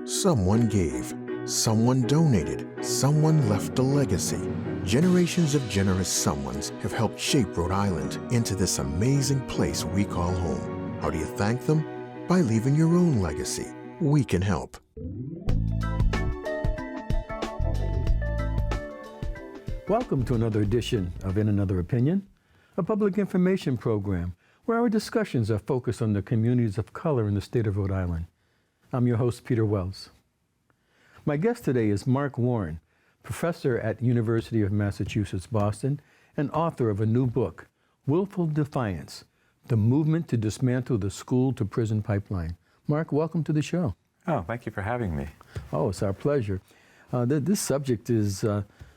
Someone gave, someone donated, someone left a legacy. Generations of generous someones have helped shape Rhode Island into this amazing place we call home. How do you thank them? By leaving your own legacy. We can help. Welcome to another edition of In Another Opinion, a public information program where our discussions are focused on the communities of color in the state of Rhode Island. I'm your host, Peter Wells. My guest today is Mark Warren, professor at University of Massachusetts, Boston, and author of a new book, Willful Defiance, The Movement to Dismantle the School-to-Prison Pipeline. Mark, welcome to the show. Oh, thank you for having me. Oh, it's our pleasure. This subject is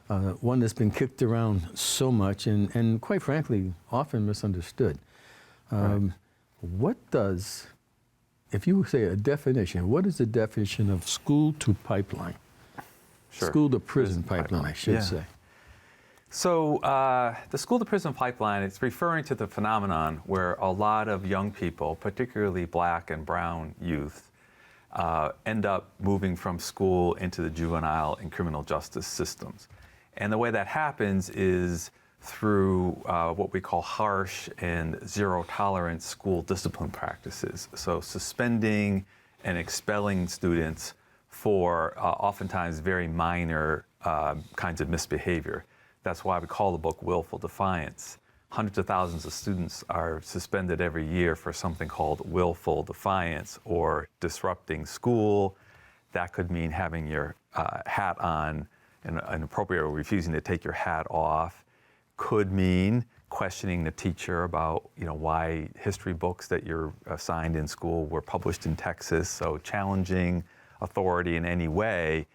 one that's been kicked around so much and quite frankly, often misunderstood. Right. What does, if you say a definition, what is the definition of school to pipeline? Sure. School to prison pipeline, I should say. So the school to prison pipeline, it's referring to the phenomenon where a lot of young people, particularly black and brown youth, end up moving from school into the juvenile and criminal justice systems. And the way that happens is through what we call harsh and zero-tolerance school discipline practices. So suspending and expelling students for oftentimes very minor kinds of misbehavior. That's why we call the book Willful Defiance. Hundreds of thousands of students are suspended every year for something called willful defiance or disrupting school. That could mean having your hat on inappropriate or refusing to take your hat off. Could mean questioning the teacher about, why history books that you're assigned in school were published in Texas. So challenging authority in any way.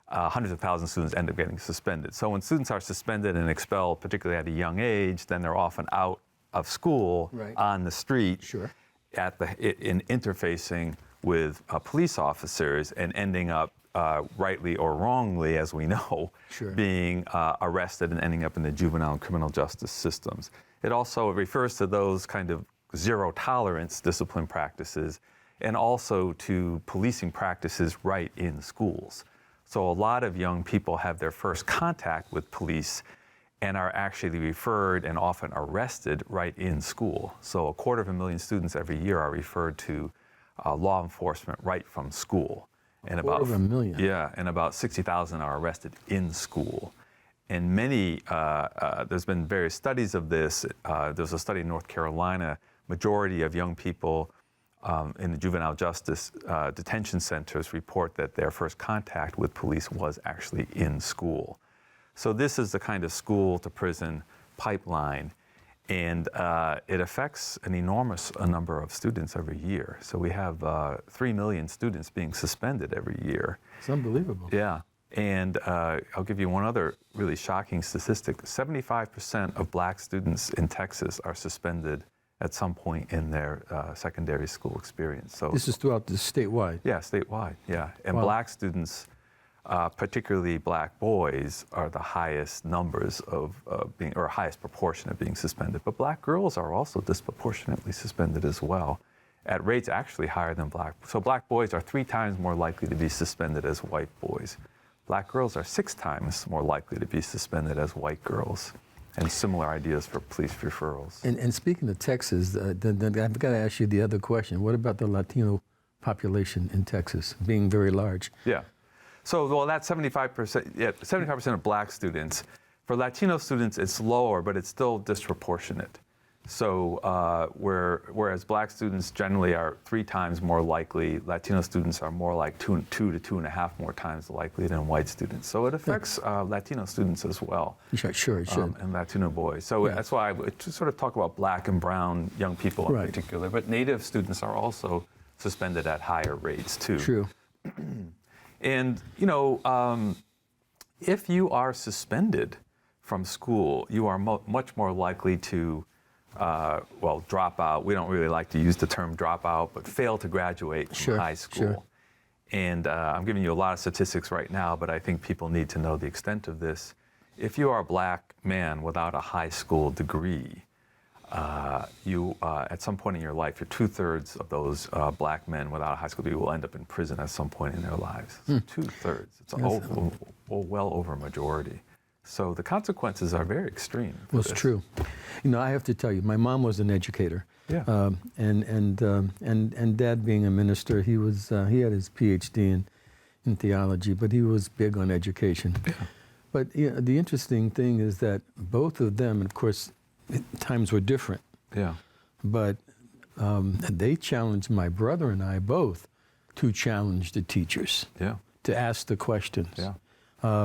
Hundreds of thousands of students end up getting suspended. So when students are suspended and expelled, particularly at a young age, then they're often out of school, right, on the street, sure, in interfacing with police officers and ending up rightly or wrongly, as we know, sure, being arrested and ending up in the juvenile and criminal justice systems. It also refers to those kind of zero tolerance discipline practices and also to policing practices right in schools. So a lot of young people have their first contact with police and are actually referred and often arrested right in school. So 250,000 students every year are referred to law enforcement right from school. And about 250,000. Yeah, and about 60,000 are arrested in school. And many, there's been various studies of this. There's a study in North Carolina, majority of young people in the juvenile justice detention centers report that their first contact with police was actually in school. So this is the kind of school to prison pipeline. And it affects an enormous number of students every year. So we have 3 million students being suspended every year. It's unbelievable. Yeah. And I'll give you one other really shocking statistic. 75% of black students in Texas are suspended at some point in their secondary school experience. So this is throughout the statewide? Yeah, statewide, yeah. And wow, black students, particularly black boys, are the highest numbers of being, or highest proportion of being suspended. But black girls are also disproportionately suspended as well, at rates actually higher than black. So black boys are 3 times more likely to be suspended as white boys. Black girls are 6 times more likely to be suspended as white girls. And similar ideas for police referrals. And speaking of Texas, I've got to ask you the other question. What about the Latino population in Texas being very large? Yeah. So, well, that's 75%, 75% of black students. For Latino students, it's lower, but it's still disproportionate. So whereas black students generally are 3 times more likely, Latino students are more like 2 to 2.5 more times likely than white students. So it affects Latino students as well. Sure, it should. And Latino boys. So that's why I would sort of talk about black and brown young people in particular. But Native students are also suspended at higher rates too. True. And, if you are suspended from school, you are much more likely to drop out. We don't really like to use the term drop out, but fail to graduate from high school. Sure. And I'm giving you a lot of statistics right now, but I think people need to know the extent of this. If you are a black man without a high school degree, you at some point in your life, you're 2/3 of those black men without a high school degree will end up in prison at some point in their lives. So 2/3. It's well over a majority. So the consequences are very extreme. Well, it's true. You know, I have to tell you, my mom was an educator. Yeah. And Dad being a minister, he had his PhD in theology, but he was big on education. Yeah. But the interesting thing is that both of them, and of course, times were different. Yeah. But they challenged my brother and I both to challenge the teachers. Yeah. To ask the questions. Yeah.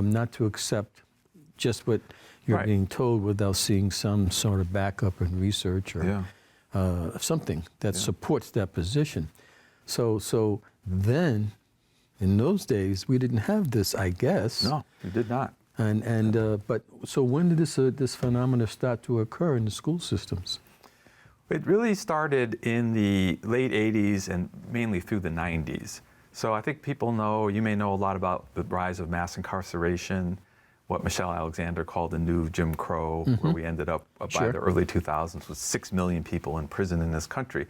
Not to accept just what you're Right. being told without seeing some sort of backup and research or something that supports that position. So then, in those days, we didn't have this, I guess. No, you did not. But so when did this phenomena start to occur in the school systems? It really started in the late 80s and mainly through the 90s. So I think people know, you may know a lot about the rise of mass incarceration, what Michelle Alexander called the new Jim Crow, where we ended up by the early 2000s with 6 million people in prison in this country.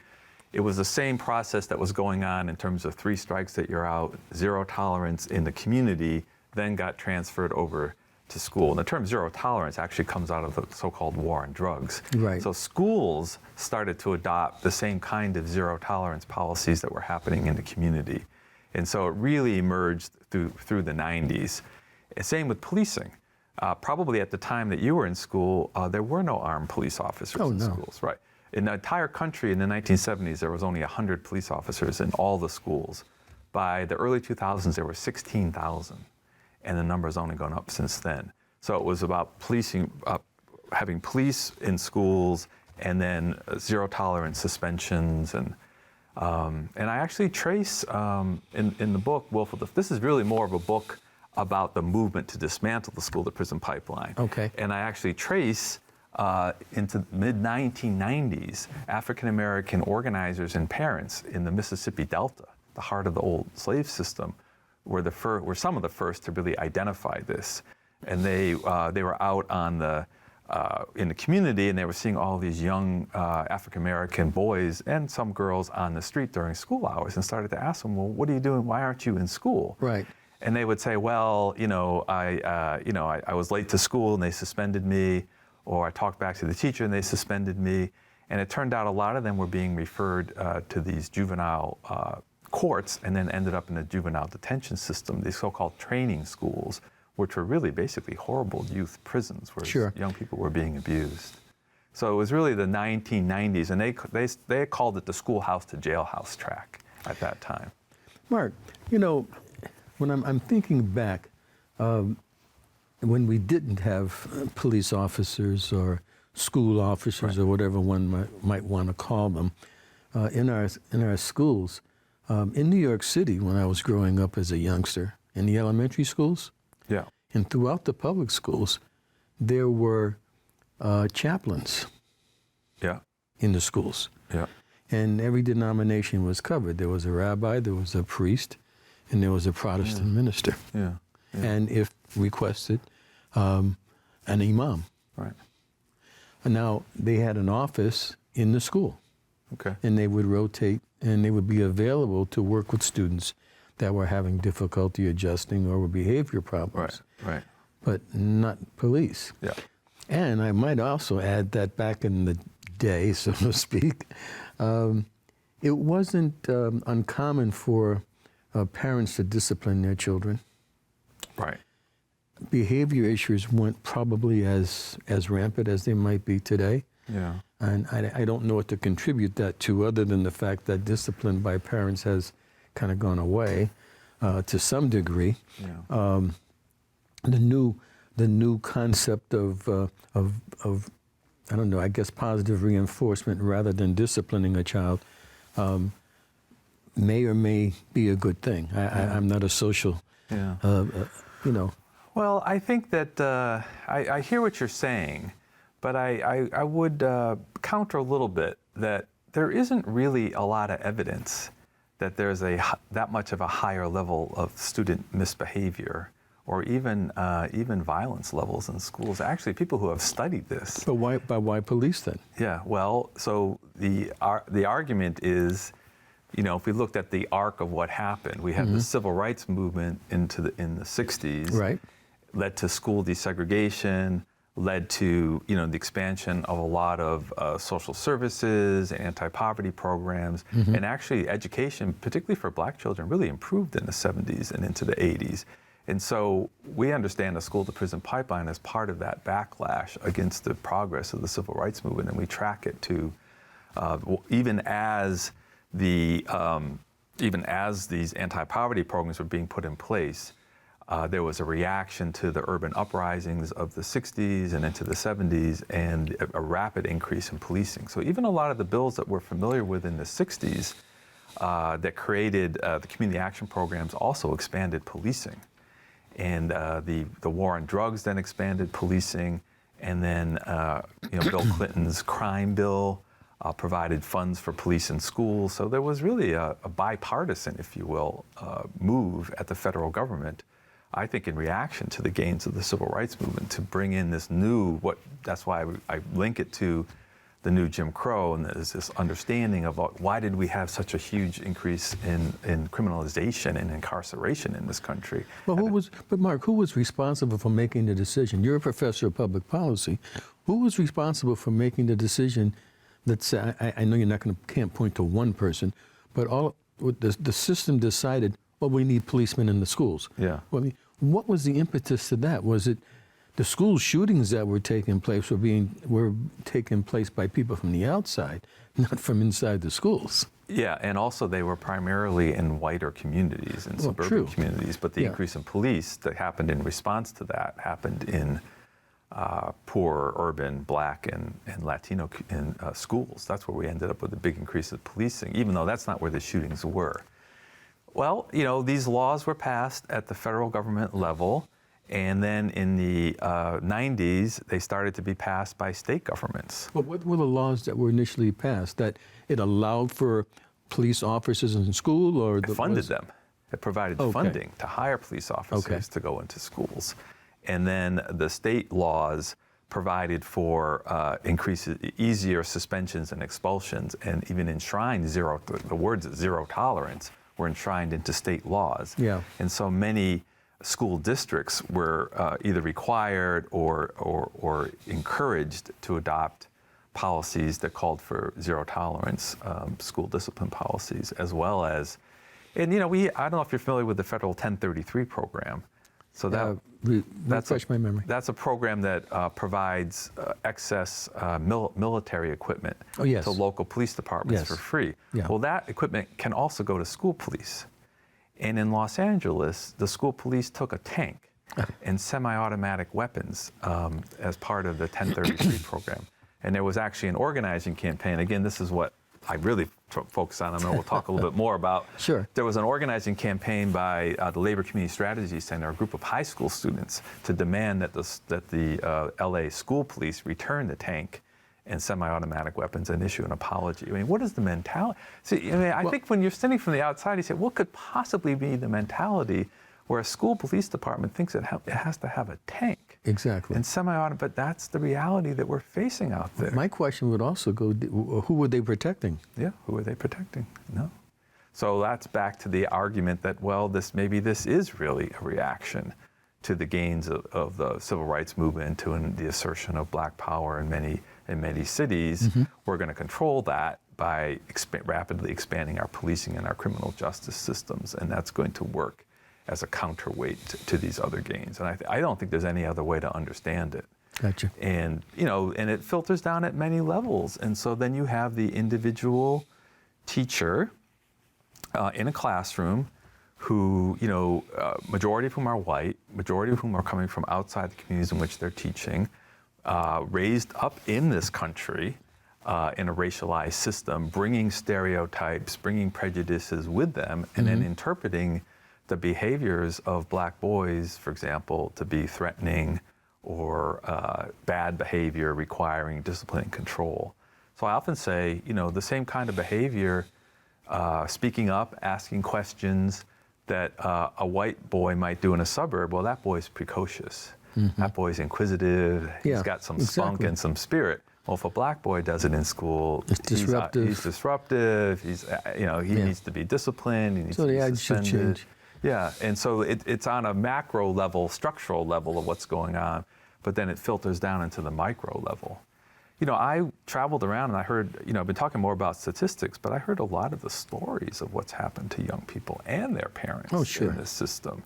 It was the same process that was going on in terms of 3 strikes that you're out, zero tolerance in the community, then got transferred over to school. And the term zero tolerance actually comes out of the so-called war on drugs. Right. So schools started to adopt the same kind of zero tolerance policies that were happening in the community. And so it really emerged through the 90s. Same with policing. Probably at the time that you were in school, there were no armed police officers in schools. Right. In the entire country in the 1970s, there was only 100 police officers in all the schools. By the early 2000s, there were 16,000. And the number's only gone up since then. So it was about policing, having police in schools, and then zero tolerance suspensions, and I actually trace in the book Willful Defiance. This is really more of a book about the movement to dismantle the school-to-prison pipeline. Okay. And I actually trace into the mid-1990s African-American organizers and parents in the Mississippi Delta, the heart of the old slave system, were some of the first to really identify this. And they were out on in the community, and they were seeing all these young African-American boys and some girls on the street during school hours, and started to ask them, well, what are you doing? Why aren't you in school? Right. And they would say, well, I was late to school and they suspended me, or I talked back to the teacher and they suspended me. And it turned out a lot of them were being referred to these juvenile courts, and then ended up in the juvenile detention system, these so-called training schools, which were really basically horrible youth prisons where young people were being abused. So it was really the 1990s, and they called it the schoolhouse to jailhouse track at that time. Mark, when I'm thinking back, when we didn't have police officers or school officers or whatever one might want to call them in our schools, in New York City, when I was growing up as a youngster, in the elementary schools, and throughout the public schools, there were chaplains in the schools. And every denomination was covered. There was a rabbi, there was a priest, and there was a Protestant minister. And if requested, an imam. Right. And now they had an office in the school. Okay. And they would rotate, and they would be available to work with students that were having difficulty adjusting or with behavior problems. Right. But not police. Yeah. And I might also add that back in the day, so to speak, it wasn't uncommon for parents to discipline their children. Right. Behavior issues weren't probably as rampant as they might be today. Yeah. And I don't know what to contribute that to, other than the fact that discipline by parents has kind of gone away to some degree. Yeah. The new concept of I don't know, I guess positive reinforcement rather than disciplining a child may or may be a good thing. I'm not a social, Well, I think that I hear what you're saying, but I would counter a little bit that there isn't really a lot of evidence that there's that much of a higher level of student misbehavior or even violence levels in schools. Actually, people who have studied this. But why police then? Yeah, well, so the argument is, if we looked at the arc of what happened, we had the civil rights movement in the 60s, Right. led to school desegregation, led to the expansion of a lot of social services, anti-poverty programs, and actually education, particularly for black children, really improved in the 70s and into the 80s. And so we understand the school-to-prison pipeline as part of that backlash against the progress of the civil rights movement, and we track it to even as these anti-poverty programs were being put in place. There was a reaction to the urban uprisings of the 60s and into the 70s, and a rapid increase in policing. So even a lot of the bills that we're familiar with in the 60s that created the community action programs also expanded policing. And the war on drugs then expanded policing, and then Bill Clinton's crime bill provided funds for police in schools. So there was really a bipartisan, if you will, move at the federal government, I think in reaction to the gains of the civil rights movement, to bring in this new, that's why I link it to the new Jim Crow, and there's this understanding of why did we have such a huge increase in criminalization and incarceration in this country. Well, Mark, who was responsible for making the decision? You're a professor of public policy. Who was responsible for making the decision that said, I know can't point to one person, but the system decided, well, we need policemen in the schools. Yeah. Well, what was the impetus to that? Was it the school shootings that were taking place were taking place by people from the outside, not from inside the schools? Yeah, and also they were primarily in whiter communities and suburban communities, but the increase in police that happened in response to that happened in poor urban Black and Latino schools. That's where we ended up with a big increase of policing, even though that's not where the shootings were. Well, these laws were passed at the federal government level, and then in the 90s, they started to be passed by state governments. But what were the laws that were initially passed? That it allowed for police officers in school, or It funded them. It provided funding to hire police officers to go into schools. And then the state laws provided for easier suspensions and expulsions, and even enshrined the words zero tolerance were enshrined into state laws. Yeah. And so many school districts were either required or encouraged to adopt policies that called for zero tolerance school discipline policies, as well as, and I don't know if you're familiar with the federal 1033 program. So refresh my memory. That's a program that provides excess military equipment to local police departments for free. Yeah. Well, that equipment can also go to school police. And in Los Angeles, the school police took a tank and semi-automatic weapons as part of the 1033 program. And there was actually an organizing campaign. Again, this is what I really focus on. I know we'll talk a little bit more about. Sure. There was an organizing campaign by the Labor Community Strategy Center, a group of high school students, to demand that the LA school police return the tank and semi-automatic weapons and issue an apology. I mean, what is the mentality? See, I think when you're standing from the outside, you say, what could possibly be the mentality where a school police department thinks it has to have a tank? Exactly. And semi-automatic, but that's the reality that we're facing out there. My question would also go, who were they protecting? Yeah, who are they protecting? No. So that's back to the argument that, well, maybe this is really a reaction to the gains of the civil rights movement, to the assertion of Black power in many cities. Mm-hmm. We're going to control that by rapidly expanding our policing and our criminal justice systems, and that's going to work as a counterweight to these other gains. And I don't think there's any other way to understand it. Gotcha. And, and it filters down at many levels. And so then you have the individual teacher in a classroom who, majority of whom are white, majority of whom are coming from outside the communities in which they're teaching, raised up in this country in a racialized system, bringing stereotypes, bringing prejudices with them, and then interpreting the behaviors of Black boys, for example, to be threatening or bad behavior requiring discipline and control. So I often say, the same kind of behavior, speaking up, asking questions, that a white boy might do in a suburb, well, that boy's precocious. That boy's inquisitive. He's got some spunk and some spirit. Well, if a black boy does it in school, it's disruptive. He's disruptive. He's, he needs to be disciplined. He needs so to the be attitude suspended. change. Yeah, and so it's on a macro level, structural level of what's going on, but then it filters down into the micro level. I traveled around and I heard, I've been talking more about statistics, but I heard a lot of the stories of what's happened to young people and their parents in this system.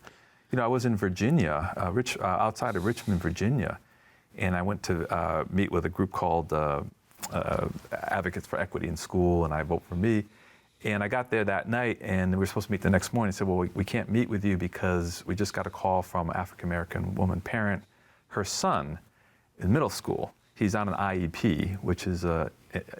I was in Virginia, outside of Richmond, Virginia, and I went to meet with a group called Advocates for Equity in School, and I Vote for Me. And I got there that night, and we were supposed to meet the next morning. I said, well, we can't meet with you because we just got a call from an African-American woman parent. Her son in middle school, he's on an IEP, which is a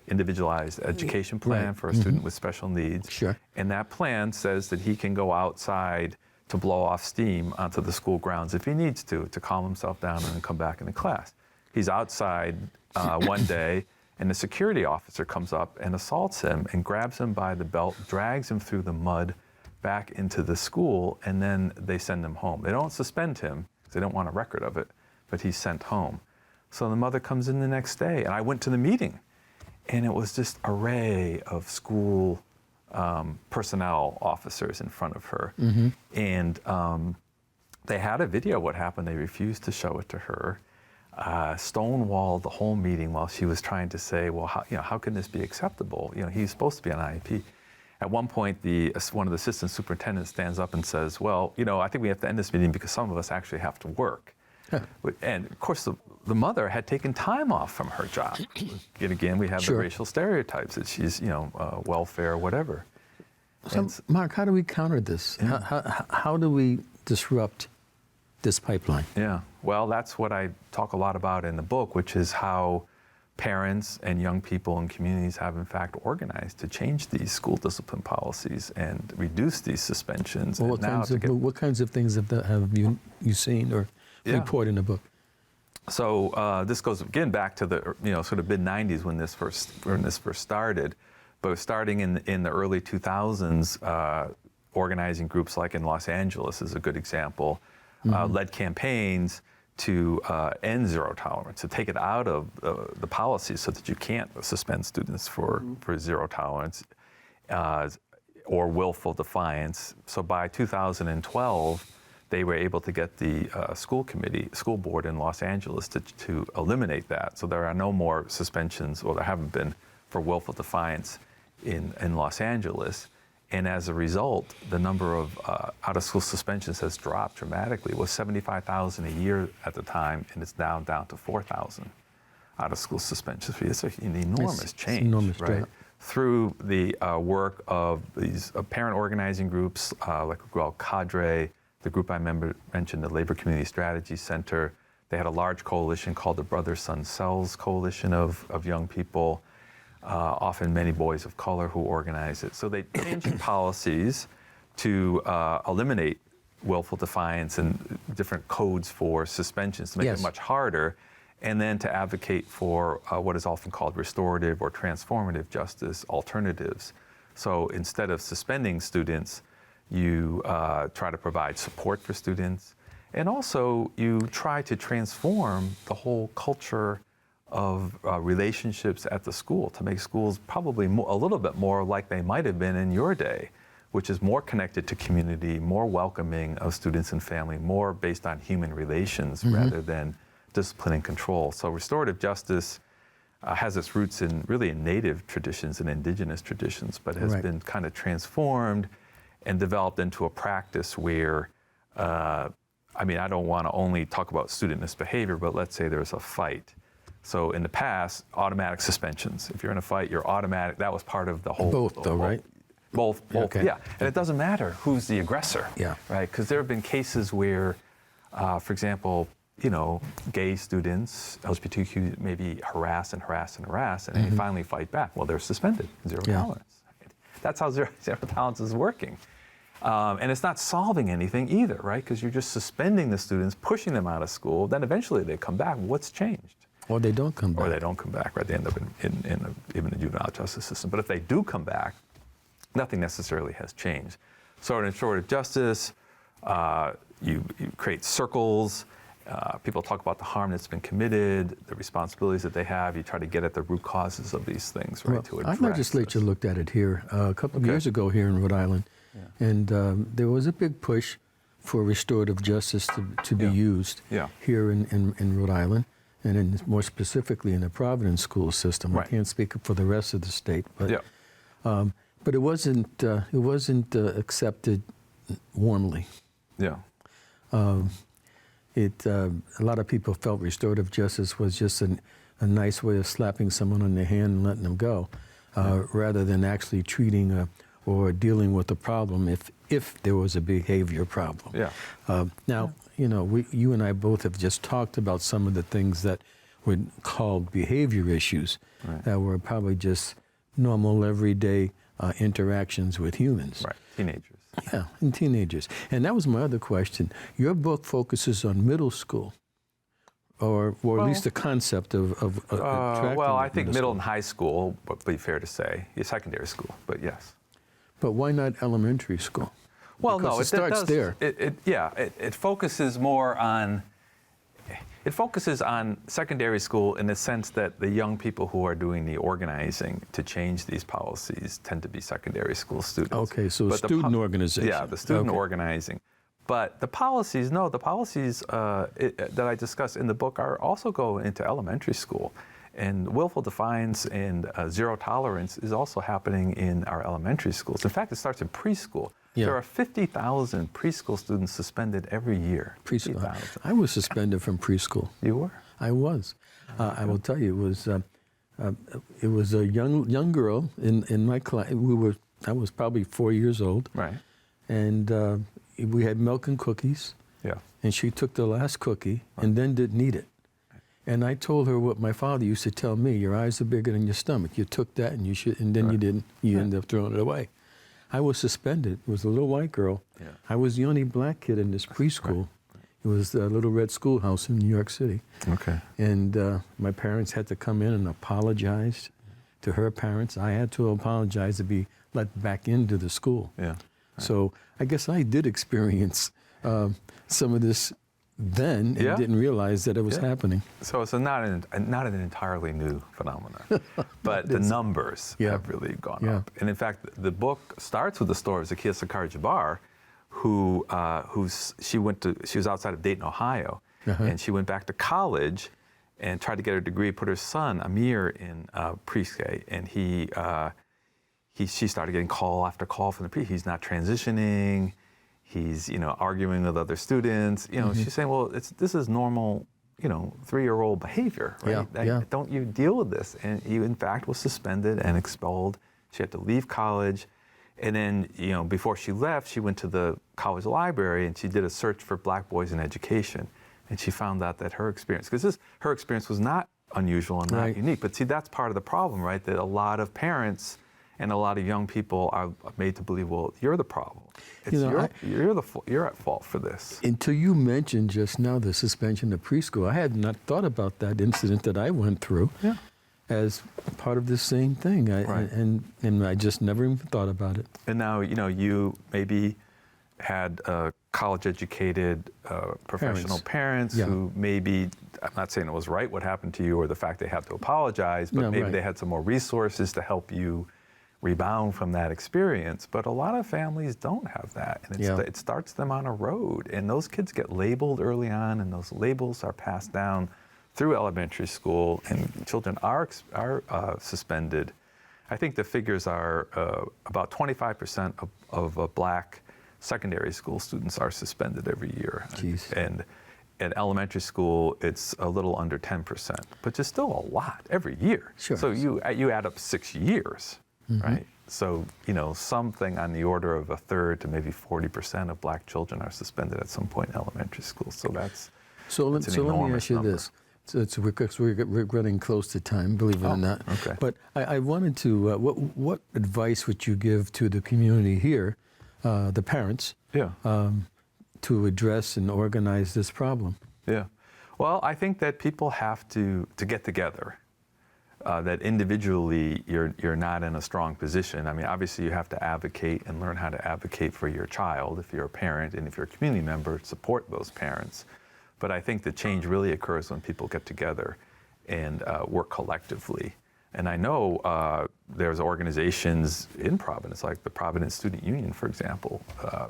individualized education plan for a student with special needs. Sure. And that plan says that he can go outside to blow off steam onto the school grounds if he needs to calm himself down and then come back into class. He's outside one day, and the security officer comes up and assaults him and grabs him by the belt, drags him through the mud back into the school, and then they send him home. They don't suspend him because they don't want a record of it, but he's sent home. So the mother comes in the next day, and I went to the meeting, and it was just an array of school personnel officers in front of her. And they had a video of what happened. They refused to show it to her. Stonewalled the whole meeting while she was trying to say, well, how can this be acceptable? He's supposed to be on IEP. At one point, one of the assistant superintendents stands up and says, well, I think we have to end this meeting because some of us actually have to work. And of course, the mother had taken time off from her job. Yet again, we have the racial stereotypes that she's, welfare, whatever. So, Mark, how do we counter this? How do we disrupt this pipeline? Yeah, well, that's what I talk a lot about in the book, which is how parents and young people and communities have in fact organized to change these school discipline policies and reduce these suspensions. Well, what kinds of things have you seen or report in the book? So this goes again back to the sort of mid-90s when this first started, but starting in the early 2000s, organizing groups like in Los Angeles is a good example. Led campaigns to end zero tolerance, to take it out of the policies so that you can't suspend students for zero tolerance or willful defiance. So by 2012, they were able to get the school board in Los Angeles to eliminate that. So there are no more suspensions, or there haven't been, for willful defiance in Los Angeles. And as a result, the number of out-of-school suspensions has dropped dramatically. It was 75,000 a year at the time, and it's now down to 4,000 out-of-school suspensions. It's an enormous change, enormous, right? Through the work of these parent organizing groups, like a group called Cadre, the group I mentioned, the Labor Community Strategy Center. They had a large coalition called the Brother Son Cells Coalition of young people. Often many boys of color who organize it. So they changed policies to eliminate willful defiance and different codes for suspensions to make it much harder, and then to advocate for what is often called restorative or transformative justice alternatives. So instead of suspending students, you try to provide support for students, and also you try to transform the whole culture of relationships at the school to make schools probably a little bit more like they might have been in your day, which is more connected to community, more welcoming of students and family, more based on human relations rather than discipline and control. So restorative justice has its roots in native traditions and indigenous traditions, but has been kind of transformed and developed into a practice where, I don't want to only talk about student misbehavior, but let's say there's a fight. So in the past, automatic suspensions. If you're in a fight, you're automatic. That was part of the whole. Both, though, right? Both, yeah. And it doesn't matter who's the aggressor, right? Because there have been cases where, for example, gay students, LGBTQ, maybe harass, and they finally fight back. Well, they're suspended, zero tolerance. Right? That's how zero tolerance is working. And it's not solving anything either, right? Because you're just suspending the students, pushing them out of school. Then eventually they come back. What's changed? Or they don't come back. Or they don't come back, right? They end up in the juvenile justice system. But if they do come back, nothing necessarily has changed. So in restorative justice, you create circles. People talk about the harm that's been committed, the responsibilities that they have. You try to get at the root causes of these things, right? Well, To address our legislature this. looked at it here a couple of years ago here in Rhode Island, and there was a big push for restorative justice to be used here in Rhode Island, and more specifically in the Providence school system. I can't speak for the rest of the state, but it wasn't accepted warmly. Yeah. A lot of people felt restorative justice was just a nice way of slapping someone on the hand and letting them go, rather than actually treating or dealing with the problem if there was a behavior problem. Yeah. Now, you and I both have just talked about some of the things that were called behavior issues that were probably just normal, everyday interactions with humans. Right. Teenagers. Yeah, and teenagers. And that was my other question. Your book focuses on middle school, or at least the concept of attracting well, I think middle school. and high school would be fair to say. Secondary school, but yes. But why not elementary school? Well, Because no, it starts there. It focuses more on. It focuses on secondary school in the sense that the young people who are doing the organizing to change these policies tend to be secondary school students. Okay, so But student organization. Yeah, the student Okay. organizing. But the policies, that I discuss in the book also go into elementary school. And willful defiance and zero tolerance is also happening in our elementary schools. In fact, it starts in preschool. Yeah. There are 50,000 preschool students suspended every year. Preschool. 50,000. I was suspended from preschool. You were? I was. I will tell you, it was a young girl in my class. I was probably 4 years old. Right. And we had milk and cookies. Yeah. And she took the last cookie and then didn't eat it. And I told her what my father used to tell me: your eyes are bigger than your stomach. You took that and then you didn't. You ended up throwing it away. I was suspended. It was a little white girl. Yeah. I was the only black kid in this preschool. It was a little red schoolhouse in New York City. Okay. And my parents had to come in and apologize to her parents. I had to apologize to be let back into the school. Yeah. So I guess I did experience some of this then and didn't realize that it was happening. So it's not an entirely new phenomenon, but the numbers have really gone up. And in fact, the book starts with the story of Zakiya Sakar-Jabbar, she was outside of Dayton, Ohio, and she went back to college and tried to get her degree, put her son Amir in pre-K, and she started getting call after call from the pre. He's not transitioning. He's, arguing with other students. She's saying, well, this is normal, 3-year-old behavior, right? Don't you deal with this? And he, in fact, was suspended and expelled. She had to leave college. And then, before she left, she went to the college library and she did a search for black boys in education. And she found out that her experience was not unusual and not unique. But see, that's part of the problem, right? That a lot of parents and a lot of young people are made to believe, well, you're the problem. You're at fault for this. Until you mentioned just now the suspension of preschool, I had not thought about that incident that I went through as part of the same thing. And I just never even thought about it. And now, you maybe had college-educated professional parents who maybe, I'm not saying it was right what happened to you or the fact they had to apologize, but maybe they had some more resources to help you rebound from that experience. But a lot of families don't have that, and it starts them on a road. And those kids get labeled early on, and those labels are passed down through elementary school, and children are suspended. I think the figures are about 25% of black secondary school students are suspended every year. Jeez. And at elementary school, it's a little under 10%, but it's still a lot every year. Sure. So you add up 6 years. Right? So, something on the order of a third to maybe 40% of black children are suspended at some point in elementary school. So let me ask you this. Because we're running close to time, believe it or not. Okay. But I wanted to, what advice would you give to the community here, the parents, to address and organize this problem? Yeah. Well, I think that people have to get together. that individually you're not in a strong position. I mean, obviously you have to advocate and learn how to advocate for your child if you're a parent, and if you're a community member, support those parents. But I think the change really occurs when people get together and work collectively. And I know there's organizations in Providence, like the Providence Student Union, for example,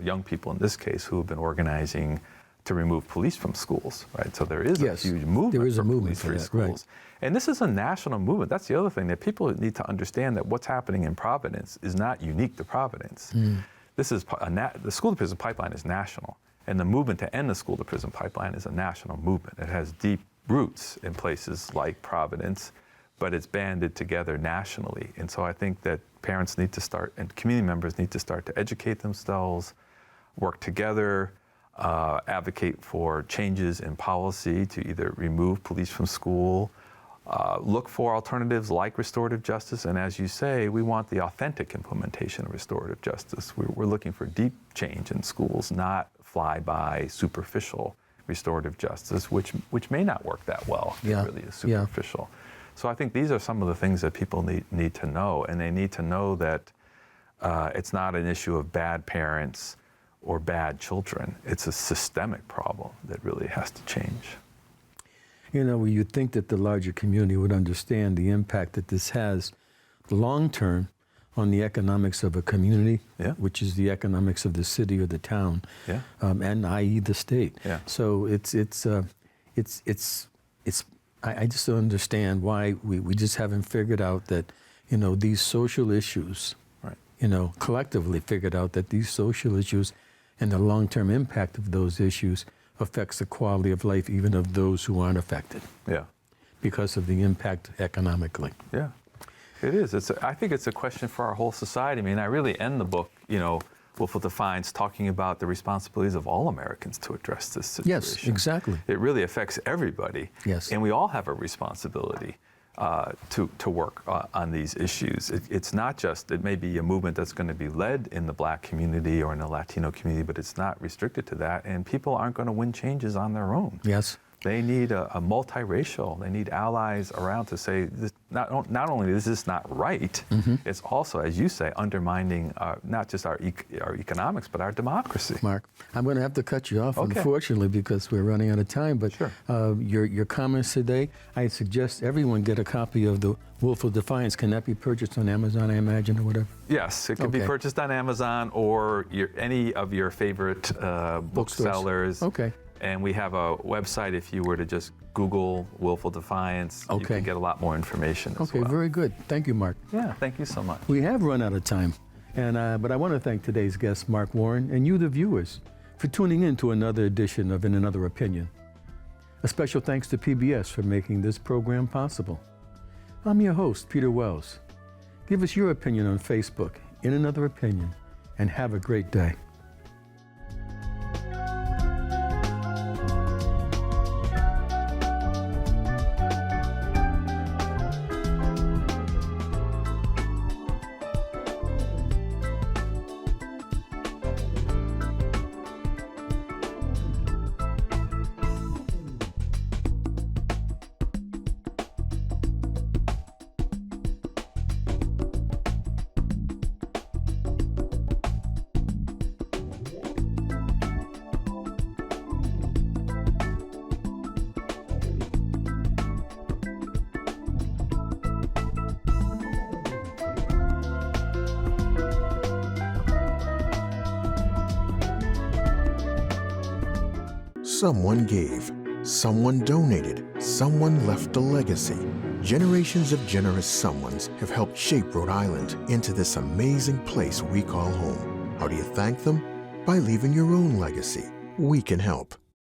young people in this case who have been organizing to remove police from schools, right? So there is a huge movement there is a for movement for police-free that, schools. Right. And this is a national movement. That's the other thing, that people need to understand that what's happening in Providence is not unique to Providence. This is the school-to-prison pipeline is national, and the movement to end the school-to-prison pipeline is a national movement. It has deep roots in places like Providence, but it's banded together nationally. And so I think that parents need to start, and community members need to start to educate themselves, work together, advocate for changes in policy to either remove police from school, look for alternatives like restorative justice, and as you say, we want the authentic implementation of restorative justice. We're looking for deep change in schools, not fly-by, superficial restorative justice, which may not work that well if it really is superficial. So I think these are some of the things that people need to know, and they need to know that it's not an issue of bad parents or bad children. It's a systemic problem that really has to change. You know, you'd think that the larger community would understand the impact that this has long term on the economics of a community, which is the economics of the city or the town, and i.e. the state. So I just don't understand why we just haven't figured out that, you know, these social issues, you know, collectively figured out that these social issues and the long-term impact of those issues affects the quality of life even of those who aren't affected. Because of the impact economically. It is. I think it's a question for our whole society. I mean, I really end the book, you know, Willful Defiance, talking about the responsibilities of all Americans to address this situation. Yes, exactly. It really affects everybody. And we all have a responsibility to work on these issues. It's not just, it may be a movement that's going to be led in the Black community or in the Latino community, but it's not restricted to that, and people aren't going to win changes on their own. They need a multiracial, they need allies around to say, this, not only is this not right, it's also, as you say, undermining not just our economics, but our democracy. Mark, I'm going to have to cut you off, unfortunately, because we're running out of time, but your comments today, I suggest everyone get a copy of the Willful Defiance. Can that be purchased on Amazon, I imagine, or whatever? Yes, it can be purchased on Amazon or any of your favorite booksellers. And we have a website. If you were to just Google Willful Defiance, you can get a lot more information as well. Very good. Thank you, Mark. Thank you so much. We have run out of time, but I want to thank today's guest, Mark Warren, and you, the viewers, for tuning in to another edition of In Another Opinion. A special thanks to PBS for making this program possible. I'm your host, Peter Wells. Give us your opinion on Facebook, In Another Opinion, and have a great day. Someone gave, someone donated, someone left a legacy. Generations of generous someones have helped shape Rhode Island into this amazing place we call home. How do you thank them? By leaving your own legacy. We can help.